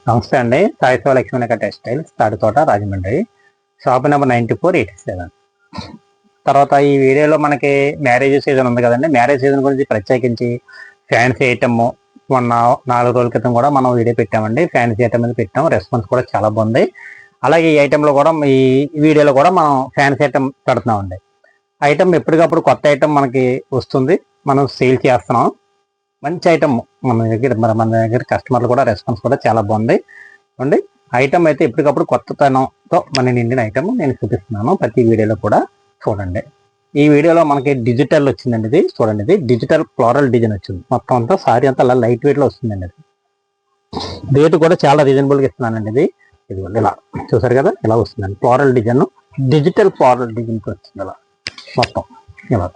నమస్తే అండి. Saishiva Lakshmi Nagar textiles, Tadithota, Rajahmundry. Shop number 9487. తర్వాత ఈ వీడియోలో మనకి మ్యారేజ్ సీజన్ ఉంది కదండి. మ్యారేజ్ సీజన్ గురించి ప్రత్యేకించి ఫ్యాన్సీ ఐటమ్ మొన్న 4 రోజుల క్రితం కూడా మనం వీడియో పెట్టామండి. ఫ్యాన్సీ ఐటమ్ మీద పెట్టాం, రెస్పాన్స్ కూడా చాలా బాగుంది. అలాగే ఈ ఐటెంలో కూడా ఈ వీడియోలో కూడా మనం ఫ్యాన్సీ ఐటమ్ పెడుతున్నామండి. ఐటమ్ ఎప్పటికప్పుడు కొత్త ఐటమ్ మనకి వస్తుంది, మనం సేల్ చేస్తున్నాం. మంచి ఐటమ్ మన దగ్గర కస్టమర్లు కూడా రెస్పాన్స్ కూడా చాలా బాగుంది అండి. ఐటమ్ అయితే ఎప్పటికప్పుడు కొత్తతనంతో మన నిండిన ఐటమ్ నేను చూపిస్తున్నాను ప్రతి వీడియోలో కూడా చూడండి. ఈ వీడియోలో మనకి డిజిటల్ వచ్చిందండి. ఇది చూడండి, ఇది డిజిటల్ ఫ్లోరల్ డిజైన్ వచ్చింది. మొత్తం అంతా సారీ అంతా అలా లైట్ వెయిట్లో వస్తుందండి. అది రేటు కూడా చాలా రీజనబుల్గా ఇస్తున్నానండి. ఇది ఇలా చూసారు కదా, ఇలా వస్తుందండి. ఫ్లోరల్ డిజైన్, డిజిటల్ ఫ్లోరల్ డిజైన్కి వచ్చింది ఇలా మొత్తం. ఇలా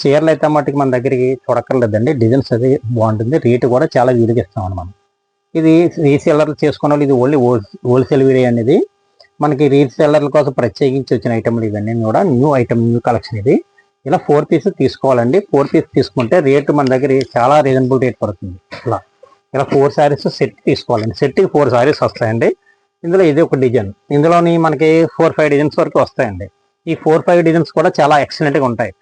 చీరలు అయితే మట్టుకు మన దగ్గరికి చూడక్కర్లేదండి. డిజైన్స్ అది బాగుంటుంది, రేటు కూడా చాలా వీడియోకి ఇస్తామండి మనం. ఇది రీసెల్లర్లు చేసుకున్న వాళ్ళు, ఇది ఓన్లీ హోల్సేల్ వీడియో అనేది. మనకి రీసెల్లర్ల కోసం ప్రత్యేకించి వచ్చిన ఐటమ్లు ఇవన్నీ కూడా న్యూ ఐటమ్, న్యూ కలెక్షన్. ఇది ఇలా 4 పీస్ తీసుకోవాలండి. 4 పీస్ తీసుకుంటే రేటు మన దగ్గర చాలా రీజనబుల్ రేట్ పడుతుంది. ఇలా 4 శారీస్ సెట్ తీసుకోవాలండి. సెట్కి 4 శారీస్ వస్తాయండి. ఇందులో ఇది ఒక డిజైన్, ఇందులోని మనకి 4-5 డిజైన్స్ వరకు వస్తాయండి. ఈ 4-5 డిజైన్స్ కూడా చాలా ఎక్సలెంట్గా ఉంటాయి.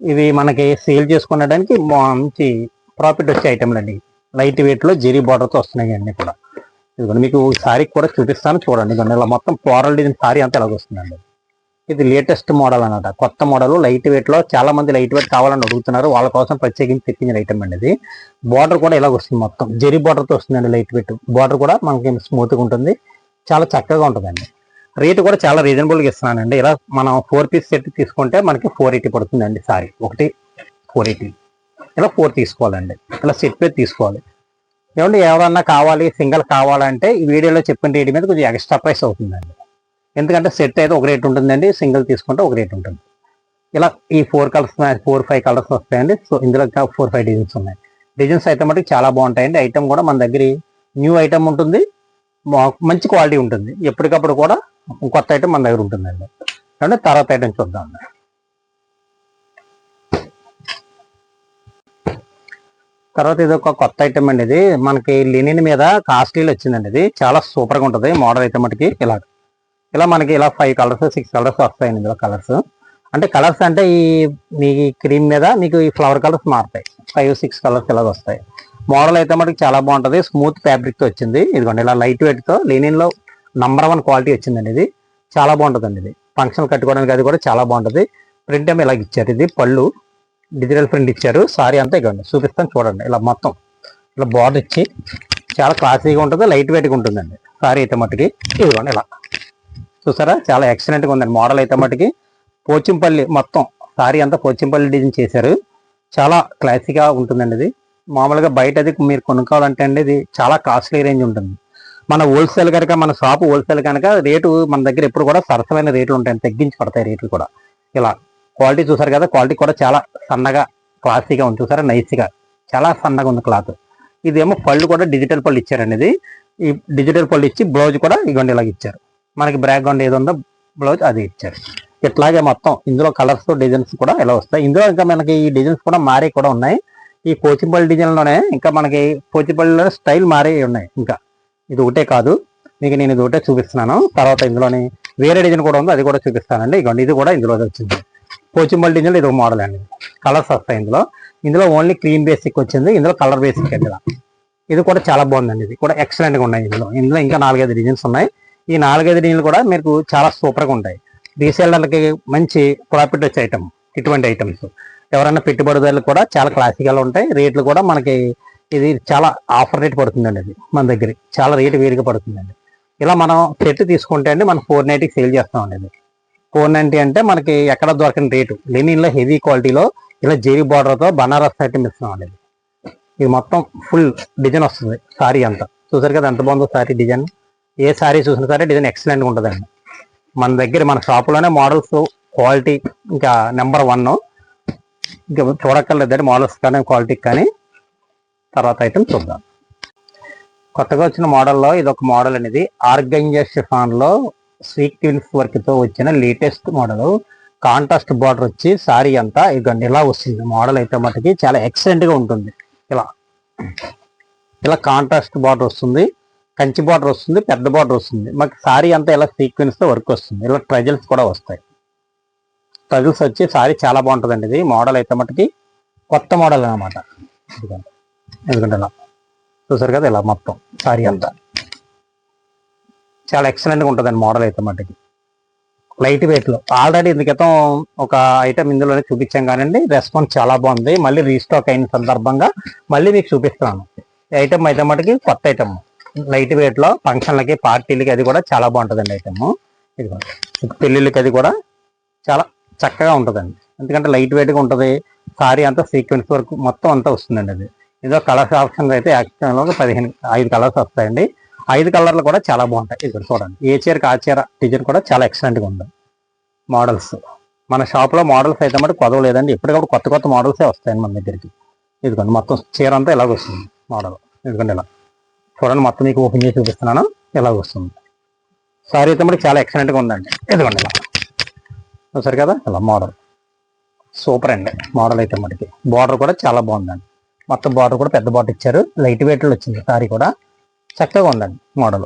ఇవి మనకి సేల్ చేసుకునడానికి మంచి ప్రాఫిట్ వచ్చే ఐటమ్లు అండి. లైట్ వెయిట్లో జెరీ బార్డర్తో వస్తున్నాయి అన్నీ కూడా. ఇదిగోండి మీకు సారీ కూడా చూపిస్తాను చూడండి. ఇదిగోండి ఇలా మొత్తం ఫ్లోరల్ డిజైన్ సారీ అంతా ఎలాగ వస్తుందండి. ఇది లేటెస్ట్ మోడల్ అన్నమాట, కొత్త మోడల్. లైట్ వెయిట్లో చాలా మంది లైట్ వెయిట్ కావాలని అడుగుతున్నారు, వాళ్ళ కోసం ప్రత్యేకించి తెప్పించిన ఐటమ్ అండి. ఇది బార్డర్ కూడా ఇలాగ వస్తుంది, మొత్తం జెరీ బార్డర్తో వస్తుందండి. లైట్ వెయిట్ బార్డర్ కూడా మనకి స్మూత్గా ఉంటుంది, చాలా చక్కగా ఉంటుందండి. రేటు కూడా చాలా రీజనబుల్గా ఇస్తున్నానండి. ఇలా మనం 4 పీస్ సెట్ తీసుకుంటే మనకి 480 పడుతుందండి. సారీ ఒకటి 480. ఇలా 4 తీసుకోవాలండి. ఇలా సెట్ మీద తీసుకోవాలి. ఏమంటే ఎవరన్నా కావాలి, సింగిల్ కావాలంటే ఈ వీడియోలో చెప్పిన రేటు మీద కొంచెం ఎక్స్ట్రా ప్రైస్ అవుతుందండి. ఎందుకంటే సెట్ అయితే ఒక రేట్ ఉంటుందండి, సింగిల్ తీసుకుంటే ఒక రేట్ ఉంటుంది. ఇలా ఈ 4 కలర్స్ 4-5 కలర్స్ వస్తాయండి. సో ఇందులో 4-5 డిజైన్స్ ఉన్నాయి. డిజైన్స్ అయితే మటుకు చాలా బాగుంటాయండి. ఐటమ్ కూడా మన దగ్గర న్యూ ఐటమ్ ఉంటుంది, మంచి క్వాలిటీ ఉంటుంది. ఎప్పటికప్పుడు కూడా కొత్త ఐటమ్ మన దగ్గర ఉంటుందండి. అంటే తర్వాత ఐటమ్ చూద్దాం. తర్వాత ఇది ఒక కొత్త ఐటమ్ అండి. ఇది మనకి లినిన్ మీద కాస్ట్లీలు వచ్చిందండి. ఇది చాలా సూపర్గా ఉంటుంది. మోడల్ అయితే మటుకి ఇలా మనకి ఇలా 5 కలర్స్ 6 కలర్స్ వస్తాయండి. ఇందులో కలర్స్ అంటే ఈ మీ క్రీమ్ మీద మీకు ఈ ఫ్లవర్ కలర్స్ మారుతాయి. 5-6 కలర్స్ ఇలా వస్తాయి. మోడల్ అయితే మటుకు చాలా బాగుంటుంది. స్మూత్ ఫ్యాబ్రిక్తో వచ్చింది. ఇదిగోండి ఇలా లైట్ వెయిట్తో లినిన్లో నంబర్ 1 క్వాలిటీ వచ్చిందండి. ఇది చాలా బాగుంటుందండి. ఇది ఫంక్షన్ కట్టుకోవడానికి అది కూడా చాలా బాగుంటుంది. ప్రింట్ ఏమో ఇలాగ ఇచ్చారు. ఇది పళ్ళు డిజిటల్ ప్రింట్ ఇచ్చారు. సారీ అంతా ఇవ్వండి చూపిస్తాను చూడండి. ఇలా మొత్తం ఇలా బార్డర్ ఇచ్చి చాలా క్లాసీగా ఉంటుంది, లైట్ వెయిట్గా ఉంటుందండి. సారీ అయితే మట్టుకి ఇదిగోండి ఇలా చూసారా, చాలా ఎక్సలెంట్గా ఉందండి. మోడల్ అయితే మట్టుకి పోచంపల్లి మొత్తం సారీ అంతా పోచంపల్లి డిజైన్ చేశారు. చాలా క్లాసీగా ఉంటుందండి. ఇది మామూలుగా బయట అది మీరు కొనుక్కోవాలంటే అండి ఇది చాలా కాస్ట్లీ రేంజ్ ఉంటుంది. మన హోల్సేల్ కనుక, మన షాప్ హోల్సేల్ కనుక రేటు మన దగ్గర ఎప్పుడు కూడా సరసమైన రేట్లు ఉంటాయి, తగ్గించి పడతాయి రేట్లు కూడా. ఇలా క్వాలిటీ చూసారు కదా, క్వాలిటీ కూడా చాలా సన్నగా క్లాసీగా ఉంది. చూసారా, నైస్గా చాలా సన్నగా ఉంది క్లాత్. ఇదేమో పళ్ళు కూడా డిజిటల్ పళ్ళు ఇచ్చారండి. ఇది ఈ డిజిటల్ పళ్ళు ఇచ్చి బ్లౌజ్ కూడా ఇవ్వండి ఇలాగ ఇచ్చారు. మనకి బ్యాక్గ్రౌండ్ ఏది ఉందో బ్లౌజ్ అది ఇచ్చారు. ఇట్లాగే మొత్తం ఇందులో కలర్స్ డిజైన్స్ కూడా ఎలా వస్తాయి. ఇందులో ఇంకా మనకి ఈ డిజైన్స్ కూడా మారే కూడా ఉన్నాయి. ఈ పోచంపల్లి డిజైన్లోనే ఇంకా మనకి పోచంపల్లిలో స్టైల్ మారే ఉన్నాయి. ఇంకా ఇది ఒకటే కాదు, మీకు నేను ఇది ఒకటే చూపిస్తున్నాను. తర్వాత ఇందులోని వేరే డిజైన్ కూడా ఉంది, అది కూడా చూపిస్తానండి. ఇవ్వండి ఇది కూడా ఇందులో వచ్చింది. పోచంపల్లి డిజైన్లో ఇది ఒక మోడల్ అండి. కలర్స్ వస్తాయి ఇందులో ఓన్లీ క్రీమ్ బేసిక్ వచ్చింది. ఇందులో కలర్ బేసిక్ అండి. ఇది కూడా చాలా బాగుందండి. ఇది కూడా ఎక్సలెంట్గా ఉన్నాయి. ఇందులో ఇంకా 4-5 డిజైన్స్ ఉన్నాయి. ఈ 4-5 డిజైన్లు కూడా మీకు చాలా సూపర్గా ఉంటాయి. రీసేలర్లకి మంచి ప్రాఫిట్ వచ్చే ఐటమ్ ఇటువంటి ఐటమ్స్. ఎవరైనా పెట్టుబడిదారులు కూడా చాలా క్లాసికల్ ఉంటాయి. రేట్లు కూడా మనకి ఇది చాలా ఆఫర్ రేట్ పడుతుందండి. అది మన దగ్గర చాలా రేటు వేడిగా పడుతుందండి. ఇలా మనం సెట్ తీసుకుంటే అండి మనం 490కి సేల్ చేస్తామండి. ఇది 490 అంటే మనకి ఎక్కడ దొరకని రేటు. లెనిన్లో హెవీ క్వాలిటీలో ఇలా జెరీ బార్డర్తో బనారస్ ఐటమ్ ఇస్తున్నామండి. ఇది మొత్తం ఫుల్ డిజైన్ వస్తుంది. సారీ అంతా చూసారు కదా ఎంత బాగుందో సారీ డిజైన్. ఏ సారీ చూసినా సరే డిజైన్ ఎక్సలెంట్గా ఉంటుందండి. మన దగ్గర మన షాపులోనే మోడల్స్ క్వాలిటీ ఇంకా నెంబర్ 1. ఇంకా చూడక్కర్లేదండి మోడల్స్ కానీ క్వాలిటీ కానీ. తర్వాత ఐటమ్ చూద్దాం. కొత్తగా వచ్చిన మోడల్లో ఇది ఒక మోడల్ అనేది ఆర్గంజా షిఫాన్లో సీక్వెన్స్ వర్క్తో వచ్చిన లేటెస్ట్ మోడల్. కాంట్రాస్ట్ బార్డర్ వచ్చి సారీ అంతా ఇదిగోండి ఇలా వస్తుంది. మోడల్ అయితే మటుకి చాలా ఎక్సలెంట్గా ఉంటుంది. ఇలా కాంట్రాస్ట్ బార్డర్ వస్తుంది. కంచి బార్డర్ వస్తుంది, పెద్ద బార్డర్ వస్తుంది. మాకు సారీ అంతా ఇలా సీక్వెన్స్తో వర్క్ వస్తుంది. ఇలా ట్రజల్స్ కూడా వస్తాయి. ట్రజల్స్ వచ్చి సారీ చాలా బాగుంటుందండి. ఇది మోడల్ అయితే మటుకి కొత్త మోడల్ అనమాట. ఎందుకంటే ఇలా చూసారు కదా, ఇలా మొత్తం సారీ అంతా చాలా ఎక్సలెంట్గా ఉంటుందండి. మోడల్ అయితే మటుకి లైట్ వెయిట్లో ఆల్రెడీ ఇందుకైతే ఒక ఐటమ్ ఇందులోనే చూపించాం కానండి, రెస్పాన్స్ చాలా బాగుంది. మళ్ళీ రీస్టాక్ అయిన సందర్భంగా మళ్ళీ మీకు చూపిస్తున్నాను. ఈ ఐటమ్ అయితే మటుకి కొత్త ఐటమ్, లైట్ వెయిట్లో ఫంక్షన్లకి, పార్టీలకి అది కూడా చాలా బాగుంటుందండి ఐటమ్. ఇది పెళ్ళిళ్ళకి అది కూడా చాలా చక్కగా ఉంటుందండి. ఎందుకంటే లైట్ వెయిట్గా ఉంటుంది. సారీ అంతా సీక్వెన్స్ వర్క్ మొత్తం అంతా వస్తుందండి. అది ఇదో కలర్స్ ఆప్షన్ అయితే యాక్చువల్గా 5 కలర్స్ వస్తాయండి. 5 కలర్లు కూడా చాలా బాగుంటాయి. ఇక్కడ చూడండి, ఏ చీరకు ఆ చీర డిజైన్ కూడా చాలా ఎక్సలెంట్గా ఉంది. మోడల్స్ మన షాప్లో మోడల్స్ అయితే మటు కొదవలేదండి. ఎప్పటికప్పుడు కొత్త కొత్త మోడల్సే వస్తాయండి మన దగ్గరికి. ఇదిగోండి మొత్తం చీర అంతా ఇలాగ వస్తుంది మోడల్. ఎందుకంటే ఇలా చూడండి, మొత్తం మీకు ఓపెన్ చేసి చూపిస్తున్నాను. ఇలాగ వస్తుంది సారీ అయితే మటుకు చాలా ఎక్సలెంట్గా ఉందండి. ఇదిగోండి ఇలా చూసారు కదా, ఇలా మోడల్ సూపర్ అండి. మోడల్ అయితే మటుకి బార్డర్ కూడా చాలా బాగుందండి. మొత్తం బార్డర్ కూడా పెద్ద బార్డర్ ఇచ్చారు. లైట్ వెయిట్లో వచ్చింది సారీ కూడా చక్కగా ఉందండి. మోడల్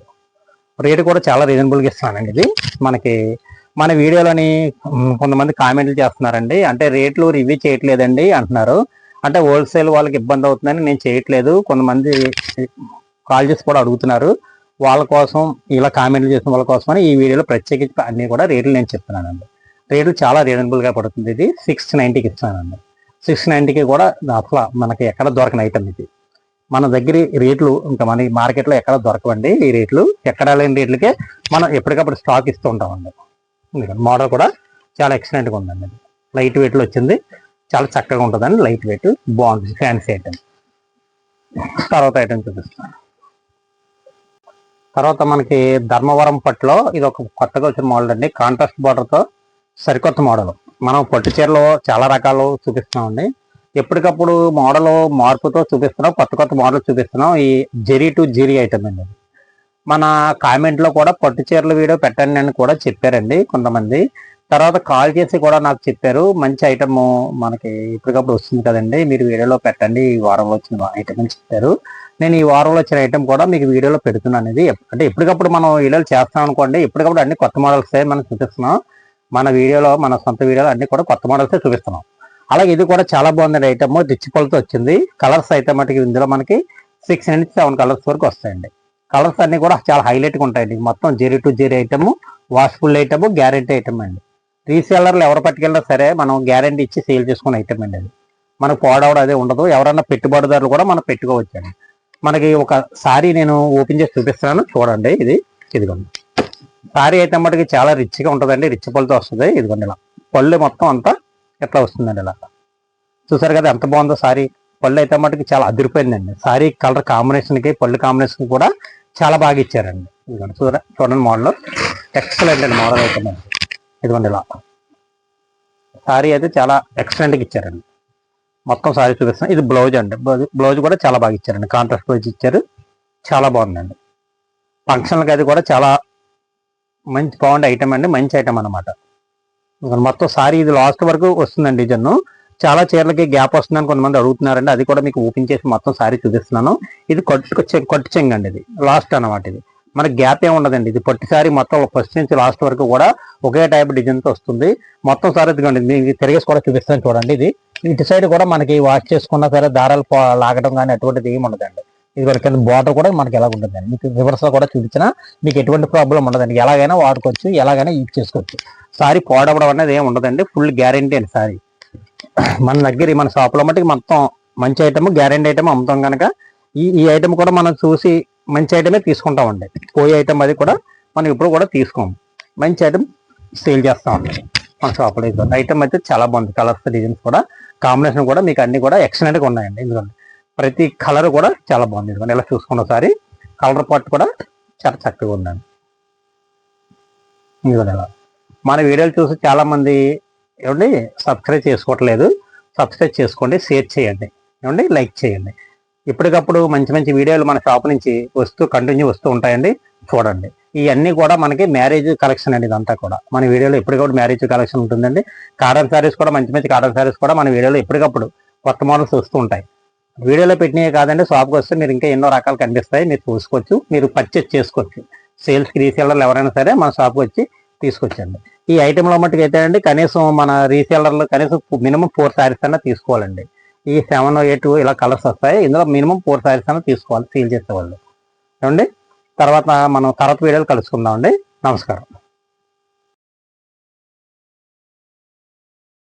రేటు కూడా చాలా రీజనబుల్గా ఇస్తున్నానండి. ఇది మనకి మన వీడియోలోని కొంతమంది కామెంట్లు చేస్తున్నారండి, అంటే రేట్లు రివ్యూ చేయట్లేదండి అంటున్నారు. అంటే హోల్సేల్ వాళ్ళకి ఇబ్బంది అవుతుందని నేను చేయట్లేదు. కొంతమంది కాల్ చేసి కూడా అడుగుతున్నారు. వాళ్ళ కోసం, ఇలా కామెంట్లు చేసిన వాళ్ళ కోసమని ఈ వీడియోలో ప్రత్యేకించి అన్ని కూడా రేట్లు నేను చెప్తున్నానండి. రేటు చాలా రీజనబుల్గా పడుతుంది. ఇది 690కి ఇస్తున్నానండి. 690కి కూడా అసలు మనకి ఎక్కడ దొరకని ఐటమ్ ఇది. మన దగ్గర రేట్లు ఇంకా మన మార్కెట్లో ఎక్కడ దొరకవండి. ఈ రేట్లు ఎక్కడ లేని రేట్లకే మనం ఎప్పటికప్పుడు స్టాక్ ఇస్తూ ఉంటామండి. ఎందుకంటే మోడల్ కూడా చాలా ఎక్సలెంట్గా ఉందండి. లైట్ వెయిట్లో వచ్చింది, చాలా చక్కగా ఉంటుందండి. లైట్ వెయిట్ బాగుంటుంది, ఫ్యాన్సీ ఐటమ్. తర్వాత ఐటమ్ చూపిస్తాను. తర్వాత మనకి ధర్మవరం పట్టులో ఇది ఒక కొత్తగా వచ్చిన మోడల్ అండి. కాంట్రాస్ట్ బార్డర్తో సరికొత్త మోడల్. మనం పట్టు చీరలో చాలా రకాలు చూపిస్తున్నామండి. ఎప్పటికప్పుడు మోడల్ మార్పుతో చూపిస్తున్నాం, కొత్త కొత్త మోడల్ చూపిస్తున్నాం. ఈ జెరీ టు జెరీ ఐటమ్ అండి. మన కామెంట్లో కూడా పట్టు చీరల వీడియో పెట్టండి అని కూడా చెప్పారండి కొంతమంది. తర్వాత కాల్ చేసి కూడా నాకు చెప్పారు, మంచి ఐటమ్ మనకి ఇప్పటికప్పుడు వస్తుంది కదండి, మీరు వీడియోలో పెట్టండి, ఈ వారంలో వచ్చిన ఐటమ్ అని చెప్పారు. నేను ఈ వారంలో వచ్చిన ఐటమ్ కూడా మీకు వీడియోలో పెడుతున్నాను. ఇది అంటే ఎప్పటికప్పుడు మనం వీడియోలు చేస్తాం అనుకోండి, ఎప్పటికప్పుడు అన్ని కొత్త మోడల్స్ మనం చూపిస్తున్నాం. మన వీడియోలో, మన సొంత వీడియోలో అన్ని కూడా కొత్త మోడల్సే చూపిస్తున్నాం. అలాగే ఇది కూడా చాలా బాగుంది ఐటమ్, రిచ్ పళ్ళతో వచ్చింది. కలర్స్ అయితే మటుకు ఇందులో మనకి 6 నుంచి 7 కలర్స్ వరకు వస్తాయండి. కలర్స్ అన్ని కూడా చాలా హైలైట్గా ఉంటాయండి. మొత్తం జెరీ టు జెరీ ఐటమ్, వాష్ఫుల్ ఐటమ్, గ్యారెంటీ ఐటమ్ అండి. రీసేలర్లు ఎవరు పట్టుకెళ్ళినా సరే మనం గ్యారెంటీ ఇచ్చి సేల్ చేసుకునే ఐటమ్ అండి. అది మనకు పాడవడం అదే ఉండదు. ఎవరన్నా పెట్టుబడిదారులు కూడా మనం పెట్టుకోవచ్చండి. మనకి ఒక సారీ నేను ఓపెన్ చేసి చూపిస్తున్నాను చూడండి. ఇదిగోండి సారీ అయితే మటుకి చాలా రిచ్గా ఉంటుందండి. రిచ్ పళ్ళతో వస్తుంది. ఇదిగోండి ఇలా పళ్ళు మొత్తం అంతా ఎట్లా వస్తుందండి. ఇలా చూసారు కదా ఎంత బాగుందో సారీ. పళ్ళు అయితే మటుకి చాలా అదిరిపోయిందండి. సారీ కలర్ కాంబినేషన్కి, పళ్ళు కాంబినేషన్ కూడా చాలా బాగా ఇచ్చారండి. ఇదిగోండి చూడండి మోడల్ ఎక్సలెంట్ అండి. మోడల్ అయితే మనకి ఇదిగోండి ఇలా సారీ అయితే చాలా ఎక్సలెంట్గా ఇచ్చారండి. మొత్తం సారీ చూపిస్తాను. ఇది బ్లౌజ్ అండి. బ్లౌజ్ కూడా చాలా బాగా ఇచ్చారండి. కాంట్రాస్ట్ బ్లౌజ్ ఇచ్చారు, చాలా బాగుందండి. ఫంక్షన్లకి అది కూడా చాలా మంచి బాగుండే ఐటమ్ అండి. మంచి ఐటమ్ అనమాట. మొత్తం సారీ ఇది లాస్ట్ వరకు వస్తుందండి. డిజైన్ చాలా చీరలకి గ్యాప్ వస్తుందని కొంతమంది అడుగుతున్నారండి. అది కూడా మీకు ఓపెన్ చేసి మొత్తం సారీ చూపిస్తున్నాను. ఇది కట్టు చెంగు అండి. ఇది లాస్ట్ అనమాట. ఇది మనకి గ్యాప్ ఏమి ఉండదండి. ఇది పట్టు సారీ మొత్తం ఫస్ట్ నుంచి లాస్ట్ వరకు కూడా ఒకే టైప్ డిజైన్తో వస్తుంది. మొత్తం సారీ ఇదిగోండి, మీకు తిరిగేసి కూడా చూపిస్తాను చూడండి. ఇది ఇటు సైడ్ కూడా మనకి వాష్ చేసుకున్నా సరే దారాలు లాగడం కానీ అటువంటిది ఏమి ఉండదండి. ఇది వరకు బార్డర్ కూడా మనకి ఎలా ఉంటుందండి. మీకు రివర్స్ లో కూడా చూపించినా మీకు ఎటువంటి ప్రాబ్లం ఉండదండి. ఎలాగైనా వాడుకోవచ్చు, ఎలాగైనా యూజ్ చేసుకోవచ్చు. సారీ పాడవడం అనేది ఏమి ఉండదండి. ఫుల్ గ్యారెంటీ అండి సారీ. మన దగ్గర మన షాప్లో మటుకు మొత్తం మంచి ఐటమ్, గ్యారెంటీ ఐటమ్ అమ్ముతాం కనుక ఈ ఐటమ్ కూడా మనం చూసి మంచి ఐటమే తీసుకుంటామండి. పోయే ఐటమ్ అది కూడా మనం ఇప్పుడు కూడా తీసుకోము. మంచి ఐటమ్ సేల్ చేస్తామండి మన షాప్లో. ఐటమ్ అయితే చాలా బాగుంది. కలర్స్, డిజైన్స్ కూడా, కాంబినేషన్ కూడా మీకు అన్ని కూడా ఎక్సలెంట్గా ఉన్నాయండి. ఎందుకంటే ప్రతి కలర్ కూడా చాలా బాగుంది. ఎందుకంటే ఇలా చూసుకున్న సారీ కలర్ పార్ట్ కూడా చాలా చక్కగా ఉందండి. ఇదిగోండి ఇలా మన వీడియోలు చూసి చాలా మంది ఏమండి సబ్స్క్రైబ్ చేసుకోవట్లేదు. సబ్స్క్రైబ్ చేసుకోండి, షేర్ చేయండి, ఏమండి లైక్ చేయండి. ఎప్పటికప్పుడు మంచి మంచి వీడియోలు మన షాప్ నుంచి కంటిన్యూ వస్తూ ఉంటాయండి. చూడండి. ఇవన్నీ కూడా మనకి మ్యారేజ్ కలెక్షన్ అండి. ఇదంతా కూడా మన వీడియోలో ఎప్పటికప్పుడు మ్యారేజ్ కలెక్షన్ ఉంటుందండి. కాటన్ శారీస్ కూడా మంచి మంచి కాటన్ శారీస్ కూడా మన వీడియోలో ఎప్పటికప్పుడు కొత్త మోడల్స్ వస్తూ ఉంటాయి. వీడియోలో పెట్టినవి కాదండి, షాప్కి వస్తే మీరు ఇంకా ఎన్నో రకాలు కనిపిస్తాయి, మీరు చూసుకోవచ్చు, మీరు పర్చేస్ చేసుకోవచ్చు. సేల్స్కి రీసేలర్లు ఎవరైనా సరే మన షాప్కి వచ్చి తీసుకొచ్చండి. ఈ ఐటెంలో మట్టుకు అయితే అండి కనీసం మన రీసేలర్లు కనీసం మినిమం 4 శారీస్ అన్నా తీసుకోవాలండి. ఈ 7, 8 ఇలా కలర్స్ వస్తాయి, ఇందులో మినిమం 4 శారీస్ అన్నా తీసుకోవాలి సేల్ చేసేవాళ్ళు. ఏమండి, తర్వాత మనం తర్వాత వీడియోలు కలుసుకుందామండి. నమస్కారం.